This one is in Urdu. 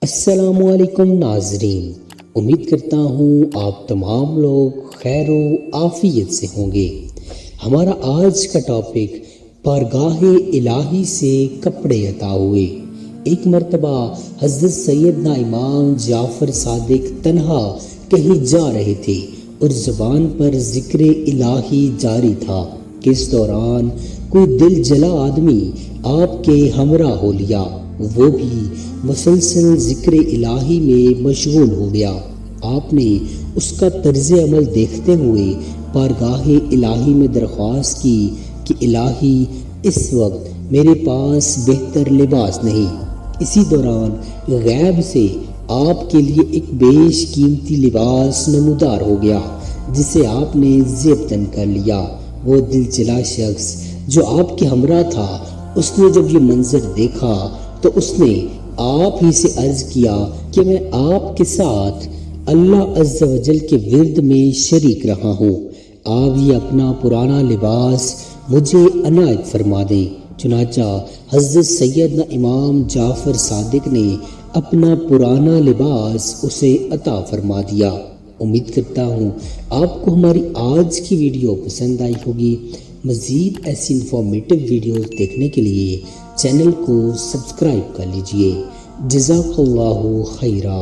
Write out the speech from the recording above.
السلام علیکم ناظرین، امید کرتا ہوں آپ تمام لوگ خیر و عافیت سے ہوں گے۔ ہمارا آج کا ٹاپک بارگاہ الہی سے کپڑے عطا ہوئے۔ ایک مرتبہ حضرت سیدنا امام جعفر صادق تنہا کہیں جا رہے تھے اور زبان پر ذکر الہی جاری تھا کہ اس دوران کوئی دل جلا آدمی آپ کے ہمراہ ہو لیا، وہ بھی مسلسل ذکر الہی میں مشغول ہو گیا۔ آپ نے اس کا طرز عمل دیکھتے ہوئے بارگاہ الہی میں درخواست کی کہ الہی اس وقت میرے پاس بہتر لباس نہیں۔ اسی دوران غیب سے آپ کے لیے ایک بیش قیمتی لباس نمودار ہو گیا جسے آپ نے زیب تن کر لیا۔ وہ دل جلا شخص جو آپ کے ہمراہ تھا، اس نے جب یہ منظر دیکھا تو اس نے آپ ہی سے عرض کیا کہ میں آپ کے ساتھ اللہ عز و جل کے ورد میں شریک رہا ہوں، آپ یہ اپنا پرانا لباس مجھے عنایت فرما دیں۔ چنانچہ حضرت سیدنا امام جعفر صادق نے اپنا پرانا لباس اسے عطا فرما دیا۔ امید کرتا ہوں آپ کو ہماری آج کی ویڈیو پسند آئی ہوگی۔ مزید ایسی انفارمیٹیو ویڈیوز دیکھنے کے لیے چینل کو سبسکرائب کر لیجئے۔ جزاک اللہ خیرہ۔